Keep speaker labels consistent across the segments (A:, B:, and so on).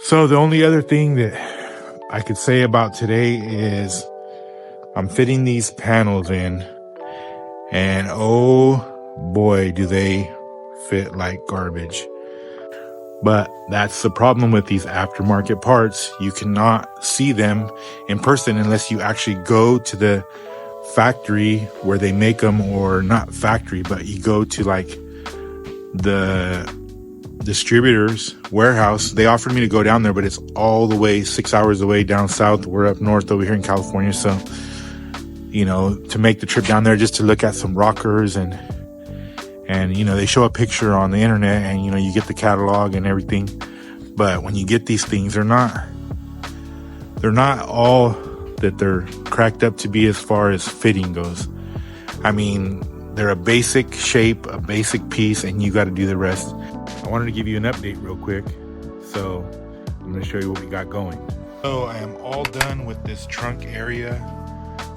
A: So the only other thing that I could say about today is I'm fitting these panels in, and oh boy, do they fit like garbage. But that's the problem with these aftermarket parts. You cannot see them in person unless you actually go to the factory where they make them, or not factory, but you go to like the distributor's warehouse. They offered me to go down there, but it's all the way 6 hours away down south. We're up north over here in California. So, you know, to make the trip down there just to look at some rockers and you know, they show a picture on the internet and, you know, you get the catalog and everything. But when you get these things, they're not all that they're cracked up to be as far as fitting goes. I mean, they're a basic shape, a basic piece, and you got to do the rest. I wanted to give you an update real quick. So I'm going to show you what we got going. So I am all done with this trunk area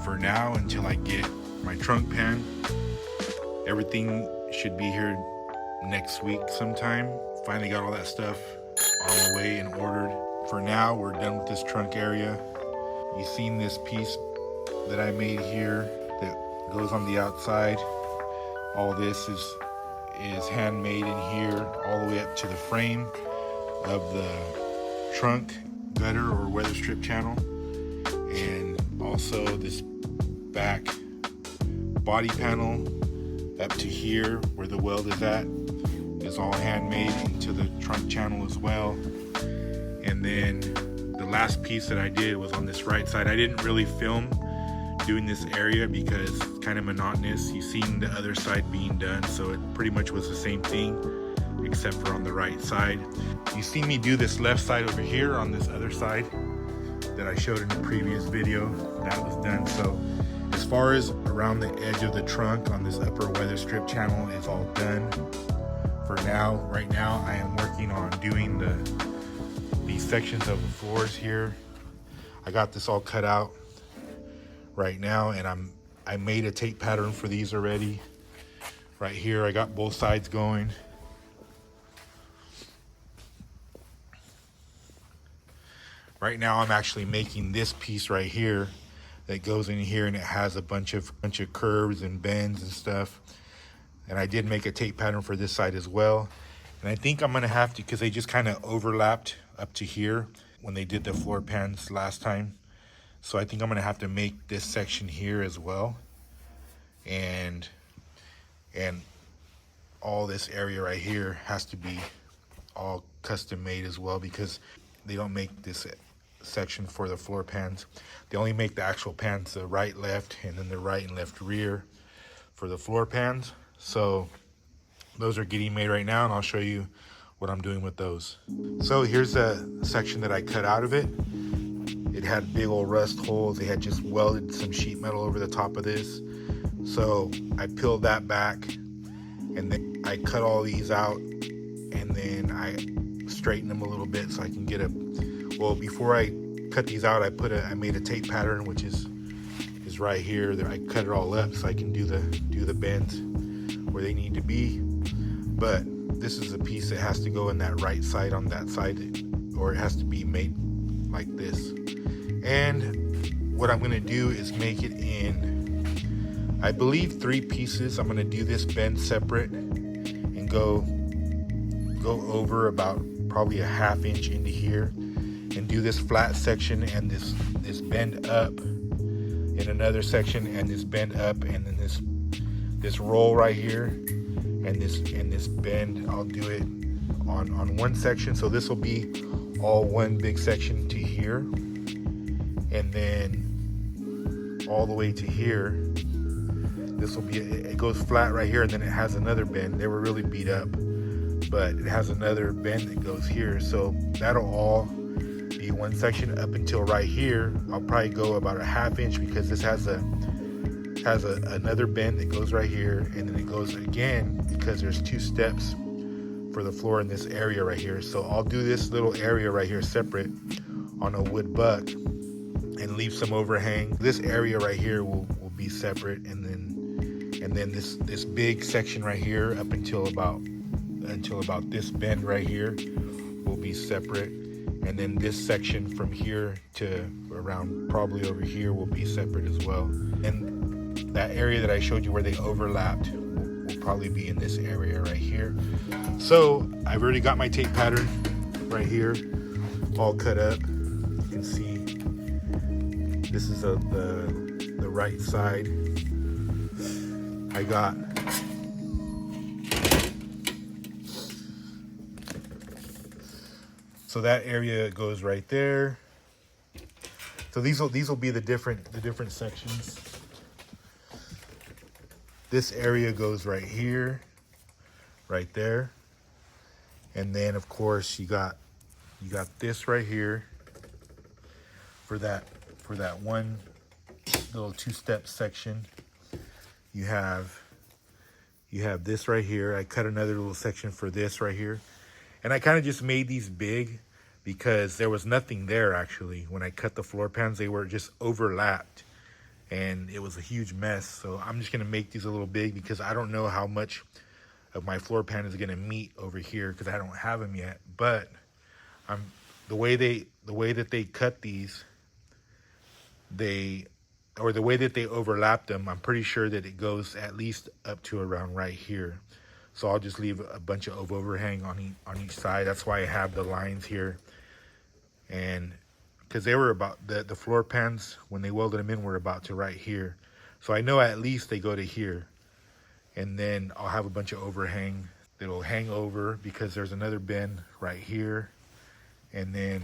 A: for now until I get my trunk pan. Everything should be here next week sometime. Finally got all that stuff on the way and ordered. For now, we're done with this trunk area. You've seen this piece that I made here that goes on the outside. All this is handmade in here, all the way up to the frame of the trunk gutter or weather strip channel. And also this back body panel up to here where the weld is at is all handmade into the trunk channel as well. And then the last piece that I did was on this right side. I didn't really film doing this area because it's kind of monotonous. You've seen the other side being done, so it pretty much was the same thing except for on the right side. You see me do this left side over here on this other side that I showed in the previous video. That was done. So as far as around the edge of the trunk on this upper weather strip channel is all done for now. Right now I am working on doing these sections of the floors here. I got this all cut out right now, and I made a tape pattern for these already. Right here I got both sides going. Right now I'm actually making this piece right here that goes in here, and it has a bunch of curves and bends and stuff. And I did make a tape pattern for this side as well. And I think I'm gonna have to, because they just kind of overlapped up to here when they did the floor pans last time. So I think I'm gonna have to make this section here as well. And all this area right here has to be all custom made as well, because they don't make this section for the floor pans. They only make the actual pans, the right, left, and then the right and left rear for the floor pans. So those are getting made right now, and I'll show you what I'm doing with those. So here's the section that I cut out of it. It had big old rust holes. They had just welded some sheet metal over the top of this. So I peeled that back, and then I cut all these out, and then I straightened them a little bit so I can get well, before I cut these out, I made a tape pattern, which is right here. I cut it all up so I can do the bends where they need to be. But this is a piece that has to go in that right side on that side, or it has to be made like this. And what I'm gonna do is make it in, I believe, 3 pieces. I'm gonna do this bend separate and go over about probably a 1/2 inch into here, and do this flat section and this bend up in another section, and this bend up, and then this roll right here, and this bend. I'll do it on one section, so this will be all one big section to here, and then all the way to here. This will be, it goes flat right here, and then it has another bend. They were really beat up, but it has another bend that goes here. So that'll all be one section up until right here. I'll probably go about a 1/2 inch, because this has another bend that goes right here, and then it goes again because there's 2 steps for the floor in this area right here. So I'll do this little area right here separate on a wood buck and leave some overhang. This area right here will be separate, and then this big section right here up until about this bend right here will be separate. And then this section from here to around probably over here will be separate as well. And that area that I showed you where they overlapped will probably be in this area right here. So I've already got my tape pattern right here all cut up. You can see this is the right side. I got so that area goes right there. So these will be the different sections. This area goes right here, right there, and then of course you got this right here for that one little two-step section. You have this right here. I cut another little section for this right here. And I kind of just made these big because there was nothing there actually. When I cut the floor pans, they were just overlapped and it was a huge mess. So I'm just gonna make these a little big because I don't know how much of my floor pan is gonna meet over here because I don't have them yet. But the way that they cut these, the way that they overlap them, I'm pretty sure that it goes at least up to around right here. So I'll just leave a bunch of overhang on each side. That's why I have the lines here. And because they were about, the floor pans, when they welded them in, were about to right here. So I know at least they go to here. And then I'll have a bunch of overhang that'll hang over because there's another bin right here. And then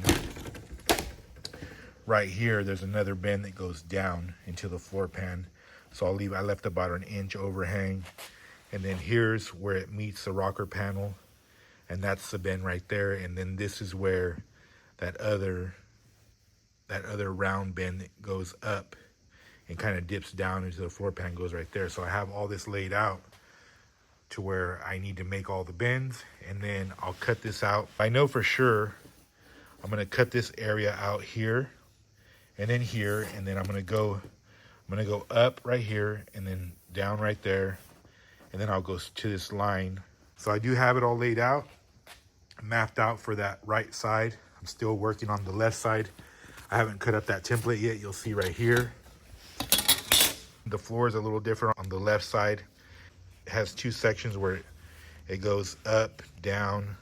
A: right here, there's another bin that goes down into the floor pan. So I left about an inch overhang. And then here's where it meets the rocker panel, and that's the bin right there. And then this is where that other round bin that goes up and kind of dips down into the floor pan goes right there. So I have all this laid out to where I need to make all the bins, and then I'll cut this out. I know for sure I'm gonna cut this area out here and then here, and then I'm gonna go up right here and then down right there. And then I'll go to this line. So I do have it all laid out, mapped out for that right side. I'm still working on the left side. I haven't cut up that template yet. You'll see right here. The floor is a little different on the left side. It has two sections where it goes up, down,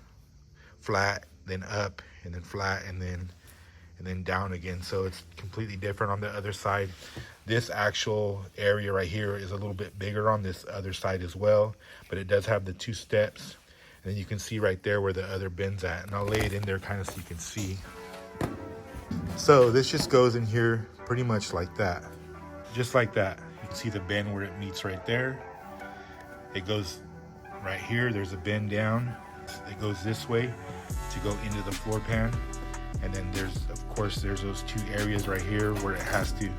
A: flat, then up, and then flat, and then down again. So it's completely different on the other side. This actual area right here is a little bit bigger on this other side as well, but it does have the two steps. And then you can see right there where the other bin's at. And I'll lay it in there kind of so you can see. So this just goes in here pretty much like that. Just like that. You can see the bin where it meets right there. It goes right here. There's a bin down. It goes this way to go into the floor pan. And then there's, of course, there's those two areas right here where it has to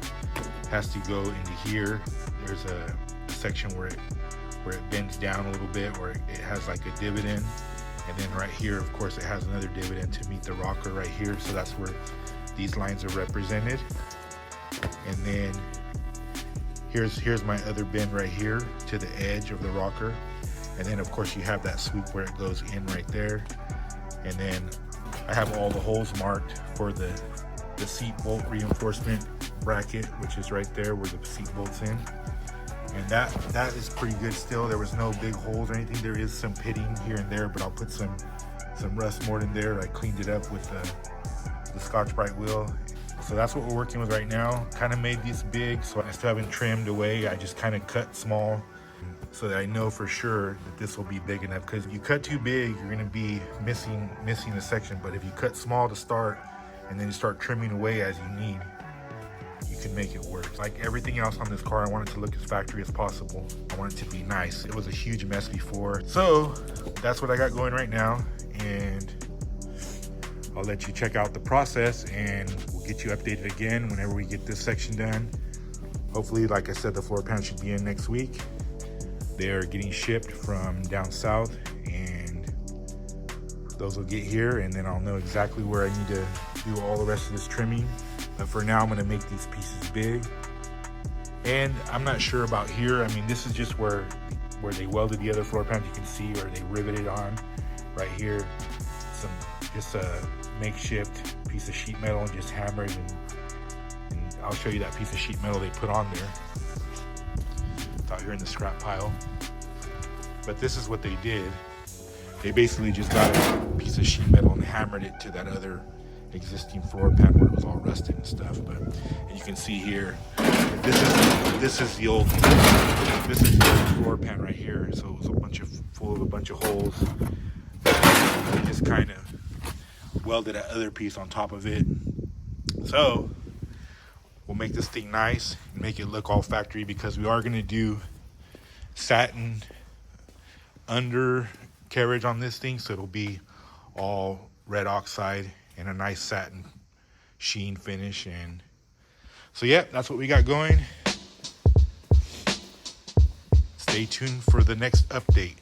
A: go into here. There's a section where it bends down a little bit, where it has like a divot in. And then right here, of course, it has another divot in to meet the rocker right here. So that's where these lines are represented. And then here's my other bin right here to the edge of the rocker. And then of course you have that sweep where it goes in right there. And then I have all the holes marked for the seat bolt reinforcement bracket, which is right there where the seat bolt's in. And that is pretty good still. There was no big holes or anything. There is some pitting here and there, but I'll put some rust mort in there. I cleaned it up with the Scotch-Brite wheel. So that's what we're working with right now. Kind of made these big, so I still haven't trimmed away. I just kind of cut small so that I know for sure that this will be big enough. Because if you cut too big, you're gonna be missing a section. But if you cut small to start and then you start trimming away as you need, you can make it work. Like everything else on this car, I want it to look as factory as possible. I want it to be nice. It was a huge mess before. So that's what I got going right now. And I'll let you check out the process and we'll get you updated again whenever we get this section done. Hopefully, like I said, the floor pan should be in next week. They're getting shipped from down south and those will get here, and then I'll know exactly where I need to do all the rest of this trimming. But for now, I'm gonna make these pieces big. And I'm not sure about here. I mean, this is just where they welded the other floor pans. You can see where they riveted on right here. just a makeshift piece of sheet metal and just hammered, and I'll show you that piece of sheet metal they put on there. It's out here in the scrap pile. But this is what they did. They basically just got a piece of sheet metal and hammered it to that other existing floor pan where it was all rusted and stuff. But and you can see here, this is the old floor pan right here. So it was full of a bunch of holes. They just kind of welded that other piece on top of it. So we'll make this thing nice and make it look all factory, because we are going to do satin undercarriage on this thing, so it'll be all red oxide and a nice satin sheen finish. And so yeah, that's what we got going. Stay tuned for the next update.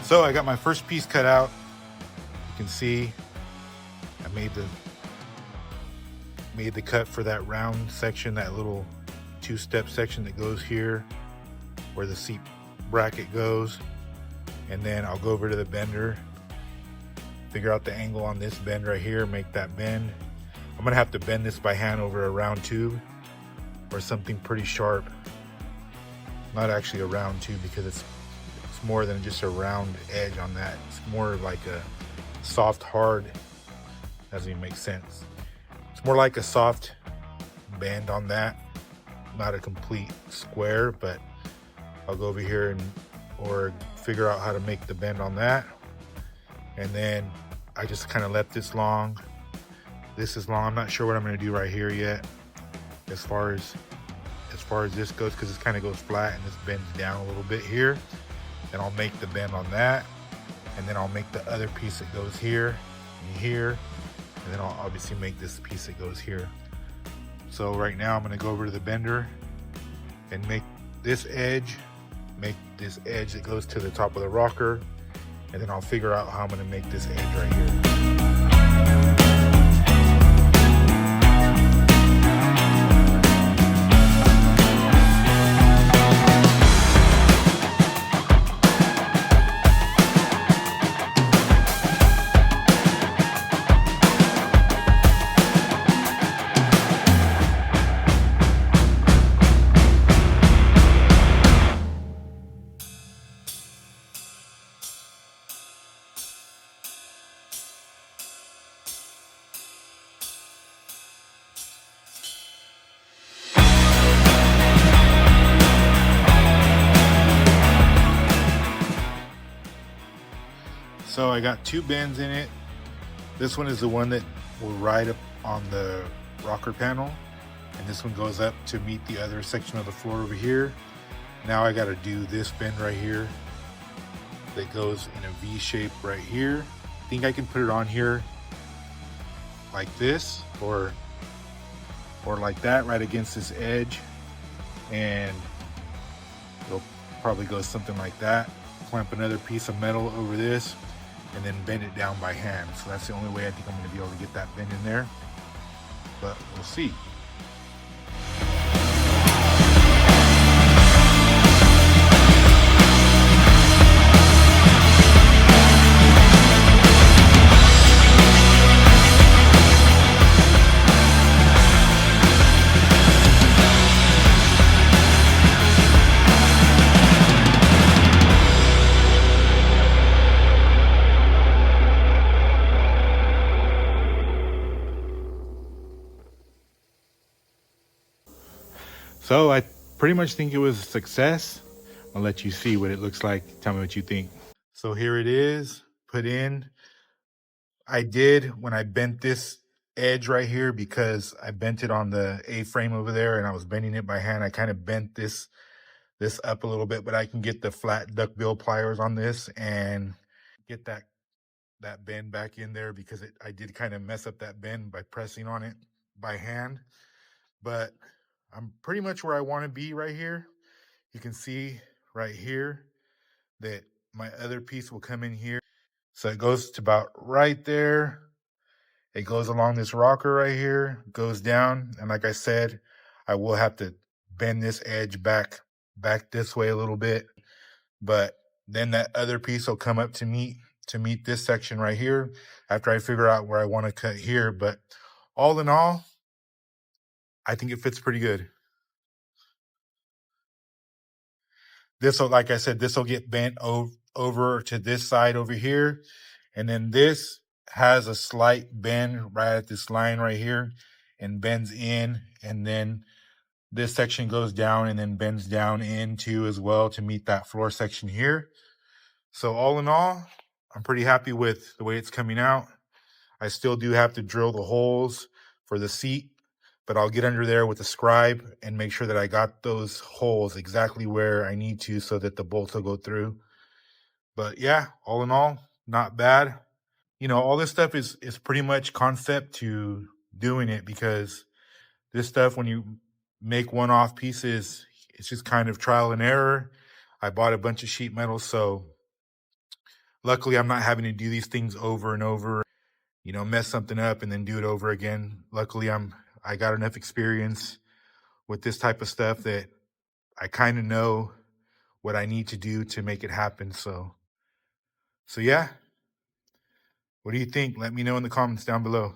A: So I got my first piece cut out. You can see I made the cut for that round section, that little two-step section that goes here where the seat bracket goes. And then I'll go over to the bender, figure out the angle on this bend right here, make that bend. I'm gonna have to bend this by hand over a round tube or something pretty sharp. Not actually a round tube, because it's more than just a round edge on that. It's more like a soft hard. Doesn't even make sense. It's more like a soft bend on that, not a complete square. But I'll go over here or figure out how to make the bend on that. And then I just kind of left this long. This is long. I'm not sure what I'm going to do right here yet as far as this goes, because it kind of goes flat and this bends down a little bit here. And I'll make the bend on that, and then I'll make the other piece that goes here and here, and then I'll obviously make this piece that goes here. So right now I'm going to go over to the bender and make this edge that goes to the top of the rocker, and then I'll figure out how I'm going to make this edge right here. So I got two bends in it. This one is the one that will ride up on the rocker panel, and this one goes up to meet the other section of the floor over here. Now I got to do this bend right here that goes in a V shape right here. I think I can put it on here like this, or like that, right against this edge, and it'll probably go something like that. Clamp another piece of metal over this and then bend it down by hand. So that's the only way I think I'm going to be able to get that bend in there, but we'll see. So I pretty much think it was a success. I'll let you see what it looks like. Tell me what you think. So here it is, put in. I did when I bent this edge right here, because I bent it on the A-frame over there and I was bending it by hand. I kind of bent this up a little bit, but I can get the flat duckbill pliers on this and get that bend back in there, because I did kind of mess up that bend by pressing on it by hand. But I'm pretty much where I want to be right here. You can see right here that my other piece will come in here. So it goes to about right there. It goes along this rocker right here, goes down. And like I said, I will have to bend this edge back this way a little bit. But then that other piece will come up to meet this section right here after I figure out where I want to cut here. But all in all, I think it fits pretty good. This will, like I said, this will get bent over to this side over here. And then this has a slight bend right at this line right here and bends in. And then this section goes down and then bends down into as well to meet that floor section here. So all in all, I'm pretty happy with the way it's coming out. I still do have to drill the holes for the seat, but I'll get under there with the scribe and make sure that I got those holes exactly where I need to so that the bolts will go through. But yeah, all in all, not bad. You know, all this stuff is pretty much concept to doing it, because this stuff, when you make one-off pieces, it's just kind of trial and error. I bought a bunch of sheet metal, so luckily I'm not having to do these things over and over, you know, mess something up and then do it over again. Luckily I got enough experience with this type of stuff that I kind of know what I need to do to make it happen. So yeah. What do you think? Let me know in the comments down below.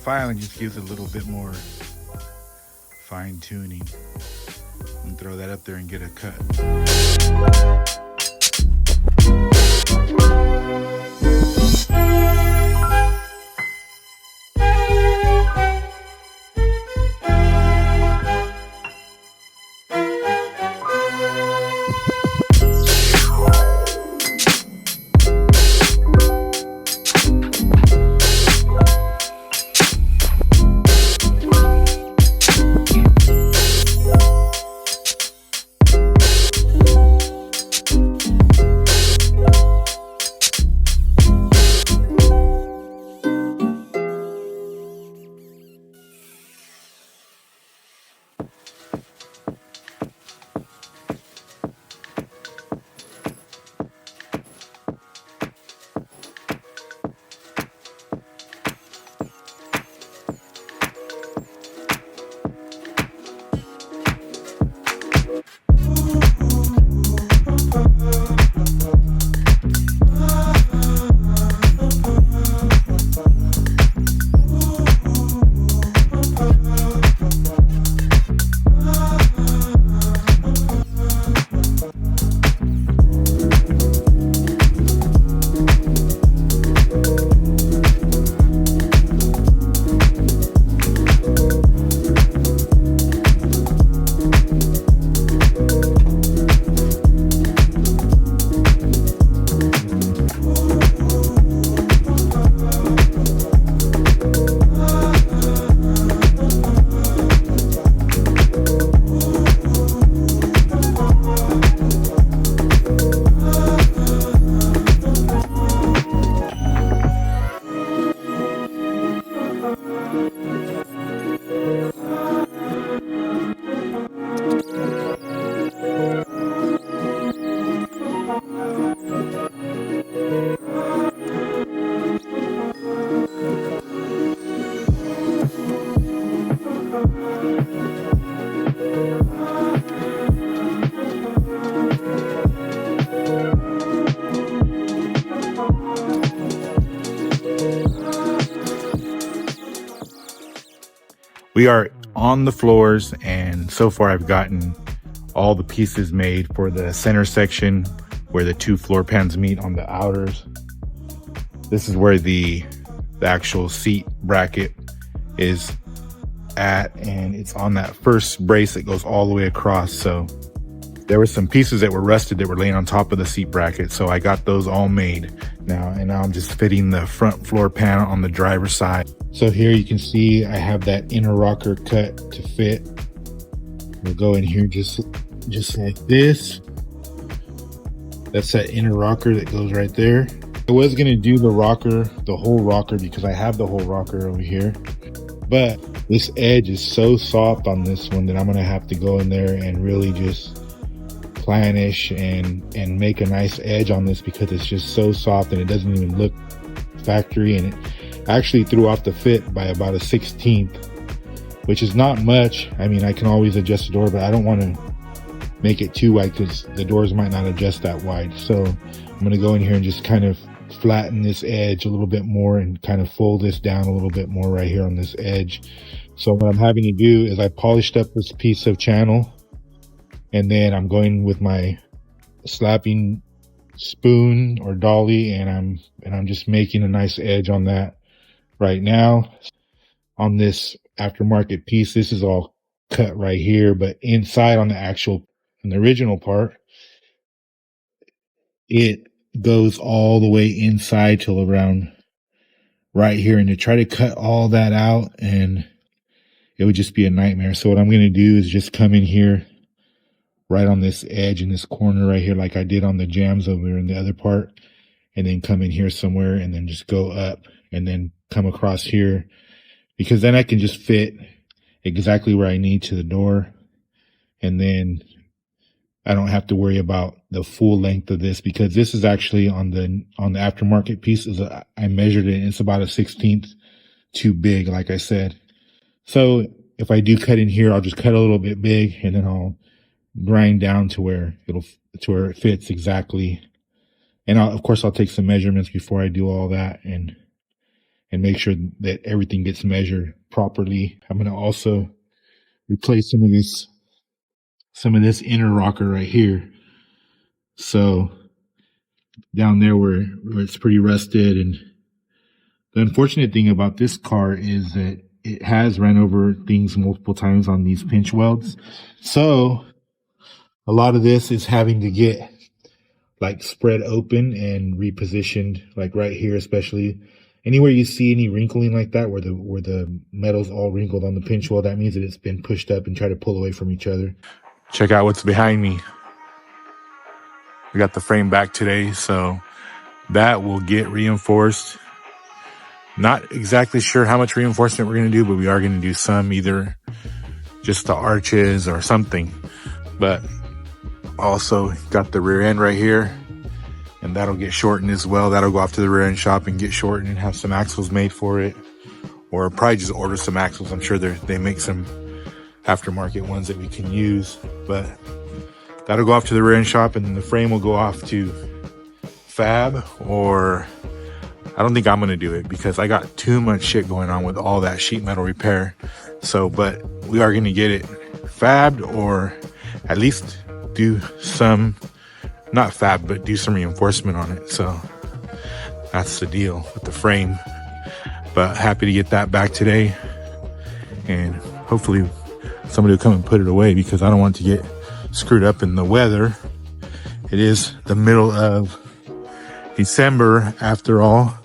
A: Filing just gives a little bit more fine tuning, and throw that up there and get a cut. We are on the floors, and so far I've gotten all the pieces made for the center section where the two floor pans meet on the outers. This is where the actual seat bracket is at, and it's on that first brace that goes all the way across. So there were some pieces that were rusted that were laying on top of the seat bracket, so I got those all made now, and now I'm just fitting the front floor pan on the driver's side. So here you can see I have that inner rocker cut to fit. We'll go in here just like this. That's that inner rocker that goes right there. I was gonna do the rocker, the whole rocker, because I have the whole rocker over here, but this edge is so soft on this one that I'm gonna have to go in there and really just planish and make a nice edge on this, because it's just so soft and it doesn't even look factory. And it actually threw off the fit by about a 1/16, which is not much. I mean, I can always adjust the door, but I don't want to make it too wide because the doors might not adjust that wide. So I'm going to go in here and just kind of flatten this edge a little bit more and kind of fold this down a little bit more right here on this edge. So what I'm having to do is I polished up this piece of channel, and then I'm going with my slapping spoon or dolly, and I'm just making a nice edge on that right now. On this aftermarket piece, this is all cut right here, but inside on the original part, it goes all the way inside till around right here, and to try to cut all that out, and it would just be a nightmare. So what I'm going to do is just come in here right on this edge in this corner right here, like I did on the jams over in the other part, and then come in here somewhere and then just go up and then come across here, because then I can just fit exactly where I need to the door, and then I don't have to worry about the full length of this, because this is actually on the aftermarket piece. I measured it and it's about a 1/16 too big, like I said. So if I do cut in here, I'll just cut a little bit big, and then I'll grind down to where it fits exactly. And of course I'll take some measurements before I do all that, and make sure that everything gets measured properly. I'm going to also replace some of this inner rocker right here. So down there where it's pretty rusted. And the unfortunate thing about this car is that it has ran over things multiple times on these pinch welds. So a lot of this is having to get like spread open and repositioned, like right here, especially. Anywhere you see any wrinkling like that, where the metal's all wrinkled on the pinch weld, that means that it's been pushed up and tried to pull away from each other. Check out what's behind me. We got the frame back today, so that will get reinforced. Not exactly sure how much reinforcement we're going to do, but we are going to do some, either just the arches or something. But also got the rear end right here, and that'll get shortened as well. That'll go off to the rear end shop and get shortened and have some axles made for it, or probably just order some axles. I'm sure they make some aftermarket ones that we can use, but that'll go off to the rear end shop, and then the frame will go off to fab, or I don't think I'm going to do it because I got too much shit going on with all that sheet metal repair. So, but we are going to get it fabbed, or at least do some, not fab, but do some reinforcement on it. So that's the deal with the frame. But happy to get that back today, and hopefully somebody will come and put it away, because I don't want it to get screwed up in the weather. It is the middle of December after all.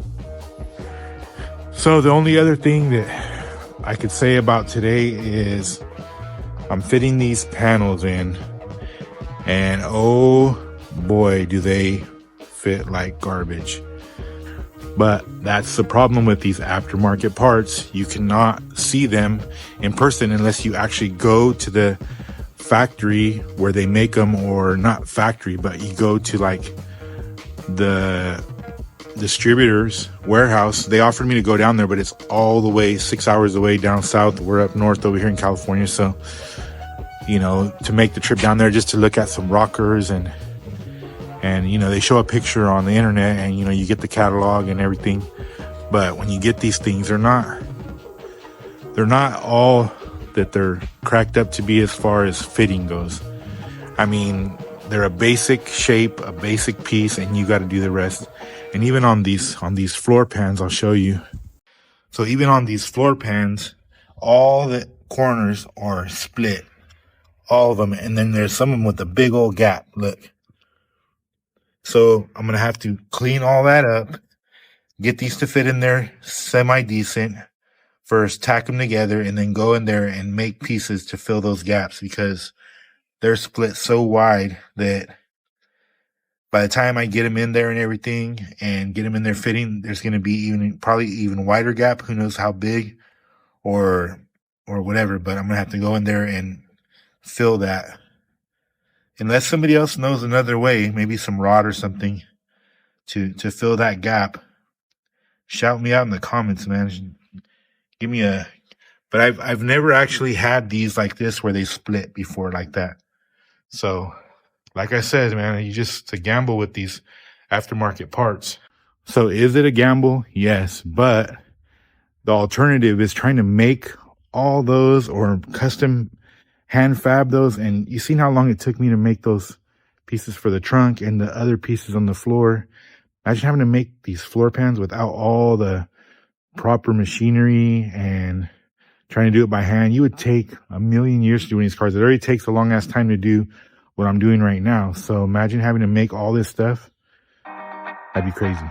A: So the only other thing that I could say about today is I'm fitting these panels in, and oh boy, do they fit like garbage. But that's the problem with these aftermarket parts. You cannot see them in person unless you actually go to the factory where they make them, or not factory, but you go to like the distributor's warehouse. They offered me to go down there, but it's all the way 6 hours away down south. We're up north over here in California. So, you know, to make the trip down there just to look at some rockers, and you know, they show a picture on the internet, and you know, you get the catalog and everything, but when you get these things, they're not all that they're cracked up to be as far as fitting goes. I mean, they're a basic shape, a basic piece, and you got to do the rest. And even on these floor pans, I'll show you. So even on these floor pans, all the corners are split, all of them. And then there's some of them with a big old gap. Look. So I'm going to have to clean all that up, get these to fit in there semi-decent. First, tack them together, and then go in there and make pieces to fill those gaps, because they're split so wide that by the time I get them in there and everything and get them in there fitting, there's going to be probably even wider gap. Who knows how big or whatever, but I'm going to have to go in there and fill that. Unless somebody else knows another way, maybe some rod or something to fill that gap. Shout me out in the comments, man. Give me a, but I've never actually had these like this where they split before like that. So, like I said, man, it's a gamble with these aftermarket parts. So is it a gamble? Yes, but the alternative is trying to make all those or custom hand fab those. And you seen how long it took me to make those pieces for the trunk and the other pieces on the floor. Imagine having to make these floor pans without all the proper machinery and trying to do it by hand. You would take a million years to do these cars. It already takes a long ass time to do what I'm doing right now. So imagine having to make all this stuff. That'd be crazy.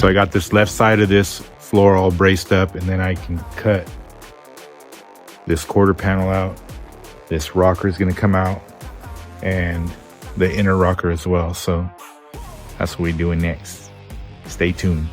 A: So I got this left side of this floor all braced up, and then I can cut this quarter panel out. This rocker is going to come out, and the inner rocker as well. So that's what we're doing next. Stay tuned.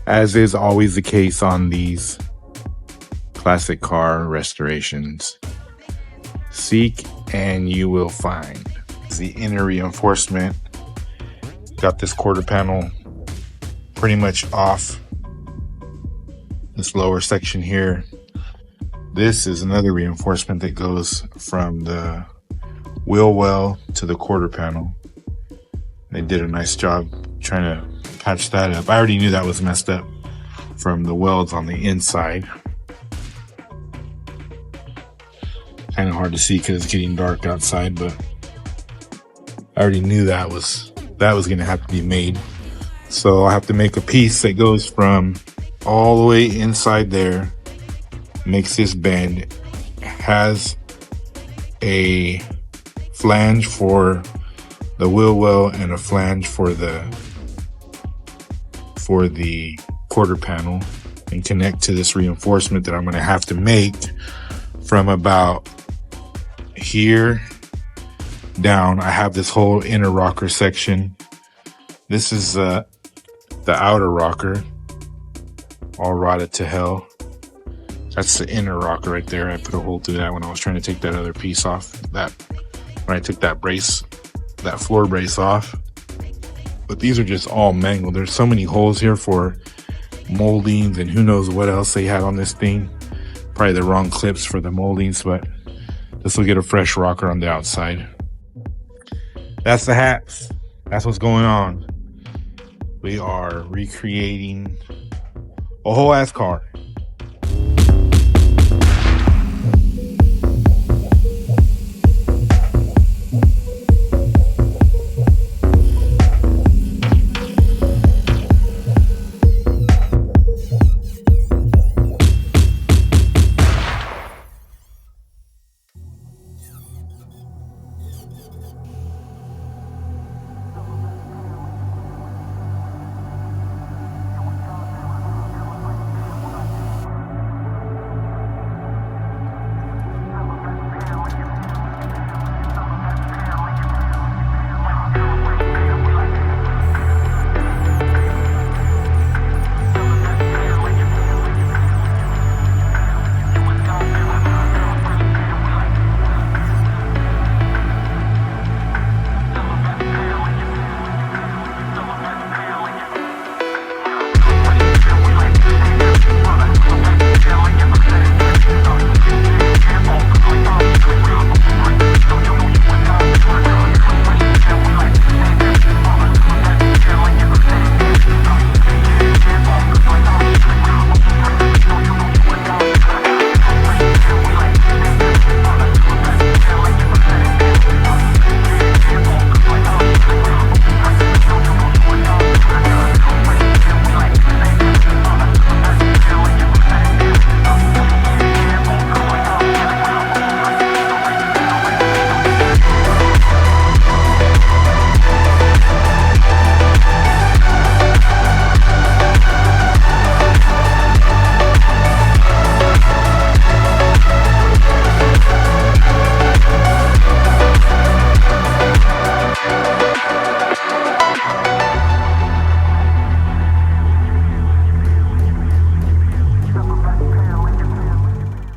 A: As is always the case on these classic car restorations, seek and you will find. The inner reinforcement, got this quarter panel pretty much off this lower section here. This is another reinforcement that goes from the wheel well to the quarter panel. They did a nice job trying to patch that up. I already knew that was messed up from the welds on the inside. Kind of hard to see because it's getting dark outside, but I already knew that was going to have to be made. So I'll have to make a piece that goes from all the way inside there, makes this bend, has a flange for the wheel well and a flange for the quarter panel, and connect to this reinforcement that I'm going to have to make from about here down. I have this whole inner rocker section. This is the outer rocker, all rotted to hell. That's the inner rocker right there. I put a hole through that when I was trying to take that other piece off. When I took that floor brace off. But these are just all mangled. There's so many holes here for moldings and who knows what else they had on this thing. Probably the wrong clips for the moldings, but this will get a fresh rocker on the outside. That's the hats. That's what's going on. We are recreating a whole ass car.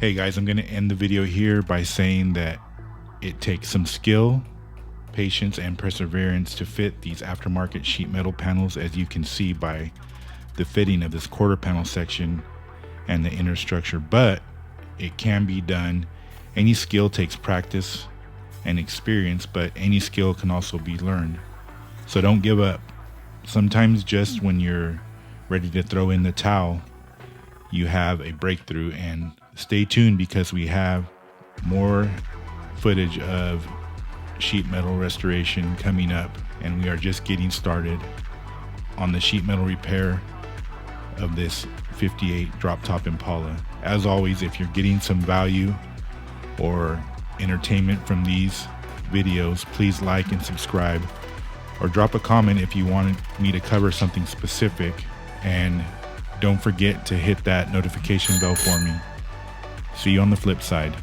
A: Hey guys, I'm going to end the video here by saying that it takes some skill, patience, and perseverance to fit these aftermarket sheet metal panels, as you can see by the fitting of this quarter panel section and the inner structure, but it can be done. Any skill takes practice and experience, but any skill can also be learned. So don't give up. Sometimes just when you're ready to throw in the towel, you have a breakthrough. And stay tuned, because we have more footage of sheet metal restoration coming up, and we are just getting started on the sheet metal repair of this 58 drop top Impala. As always, if you're getting some value or entertainment from these videos, please like and subscribe, or drop a comment if you want me to cover something specific. And don't forget to hit that notification bell for me. See you on the flip side.